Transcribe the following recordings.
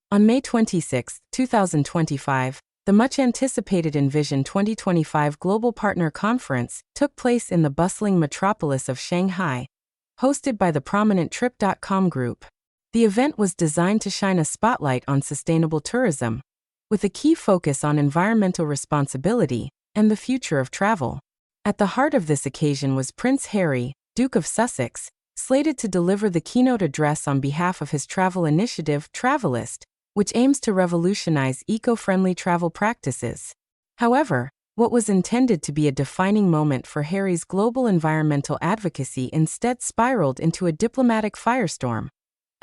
On May 26, 2025, the much-anticipated Envision 2025 Global Partner Conference took place in the bustling metropolis of Shanghai, hosted by the prominent Trip.com group. The event was designed to shine a spotlight on sustainable tourism, with a key focus on environmental responsibility and the future of travel. At the heart of this occasion was Prince Harry, Duke of Sussex, slated to deliver the keynote address on behalf of his travel initiative, Travelist, which aims to revolutionize eco-friendly travel practices. However, what was intended to be a defining moment for Harry's global environmental advocacy instead spiraled into a diplomatic firestorm,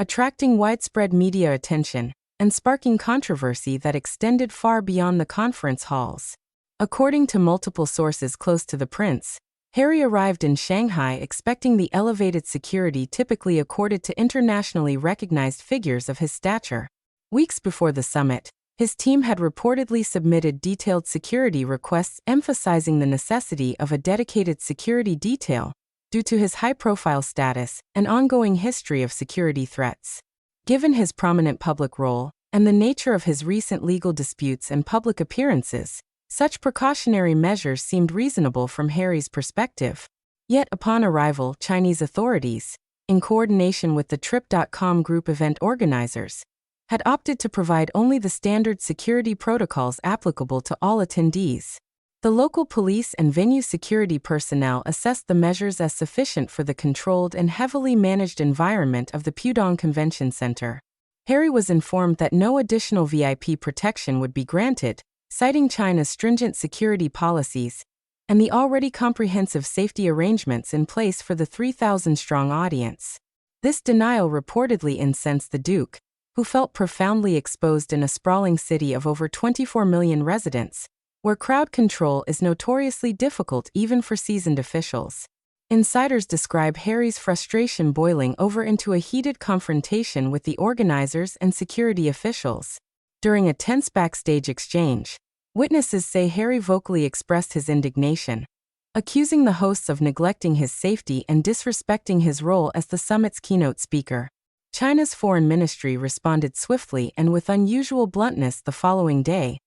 attracting widespread media attention and sparking controversy that extended far beyond the conference halls. According to multiple sources close to the prince, Harry arrived in Shanghai expecting the elevated security typically accorded to internationally recognized figures of his stature. Weeks before the summit, his team had reportedly submitted detailed security requests emphasizing the necessity of a dedicated security detail due to his high-profile status and ongoing history of security threats. Given his prominent public role and the nature of his recent legal disputes and public appearances, such precautionary measures seemed reasonable from Harry's perspective. Yet upon arrival, Chinese authorities, in coordination with the Trip.com group event organizers, had opted to provide only the standard security protocols applicable to all attendees. The local police and venue security personnel assessed the measures as sufficient for the controlled and heavily managed environment of the Pudong Convention Center. Harry was informed that no additional VIP protection would be granted, citing China's stringent security policies and the already comprehensive safety arrangements in place for the 3,000-strong audience. This denial reportedly incensed the Duke, who felt profoundly exposed in a sprawling city of over 24 million residents, where crowd control is notoriously difficult even for seasoned officials. Insiders describe Harry's frustration boiling over into a heated confrontation with the organizers and security officials. During a tense backstage exchange, witnesses say Harry vocally expressed his indignation, accusing the hosts of neglecting his safety and disrespecting his role as the summit's keynote speaker. China's foreign ministry responded swiftly and with unusual bluntness the following day,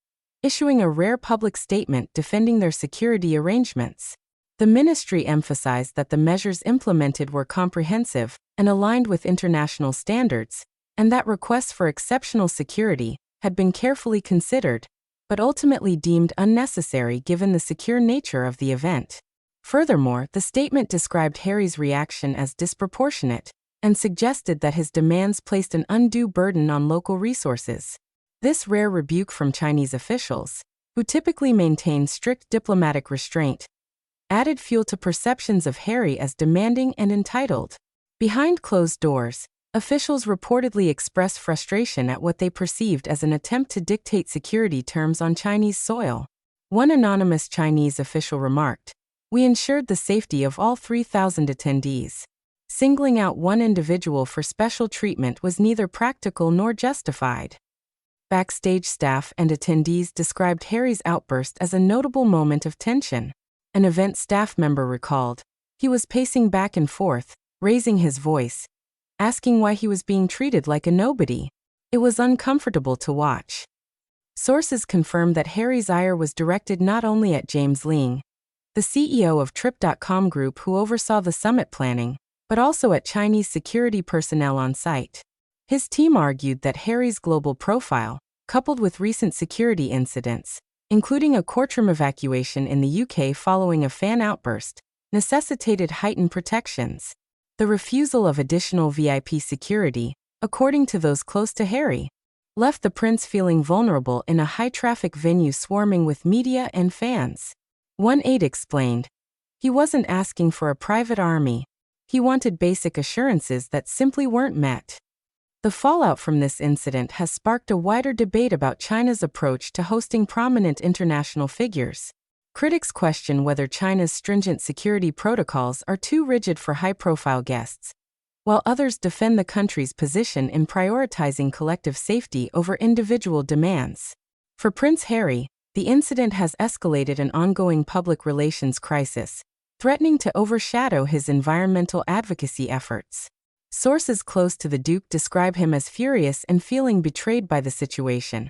issuing a rare public statement defending their security arrangements. The ministry emphasized that the measures implemented were comprehensive and aligned with international standards, and that requests for exceptional security had been carefully considered, but ultimately deemed unnecessary given the secure nature of the event. Furthermore, the statement described Harry's reaction as disproportionate and suggested that his demands placed an undue burden on local resources. This rare rebuke from Chinese officials, who typically maintain strict diplomatic restraint, added fuel to perceptions of Harry as demanding and entitled. Behind closed doors, officials reportedly expressed frustration at what they perceived as an attempt to dictate security terms on Chinese soil. One anonymous Chinese official remarked, "We ensured the safety of all 3,000 attendees. Singling out one individual for special treatment was neither practical nor justified." Backstage staff and attendees described Harry's outburst as a notable moment of tension. An event staff member recalled, "He was pacing back and forth, raising his voice, asking why he was being treated like a nobody. It was uncomfortable to watch." Sources confirmed that Harry's ire was directed not only at James Ling, the CEO of Trip.com Group who oversaw the summit planning, but also at Chinese security personnel on site. His team argued that Harry's global profile, coupled with recent security incidents, including a courtroom evacuation in the UK following a fan outburst, necessitated heightened protections. The refusal of additional VIP security, according to those close to Harry, left the prince feeling vulnerable in a high-traffic venue swarming with media and fans. One aide explained, "He wasn't asking for a private army. He wanted basic assurances that simply weren't met." The fallout from this incident has sparked a wider debate about China's approach to hosting prominent international figures. Critics question whether China's stringent security protocols are too rigid for high-profile guests, while others defend the country's position in prioritizing collective safety over individual demands. For Prince Harry, the incident has escalated an ongoing public relations crisis, threatening to overshadow his environmental advocacy efforts. Sources close to the Duke describe him as furious and feeling betrayed by the situation.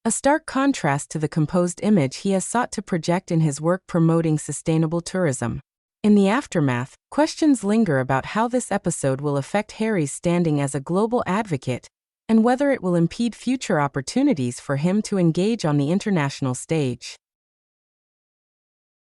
A stark contrast to the composed image he has sought to project in his work promoting sustainable tourism. In the aftermath, questions linger about how this episode will affect Harry's standing as a global advocate, and whether it will impede future opportunities for him to engage on the international stage.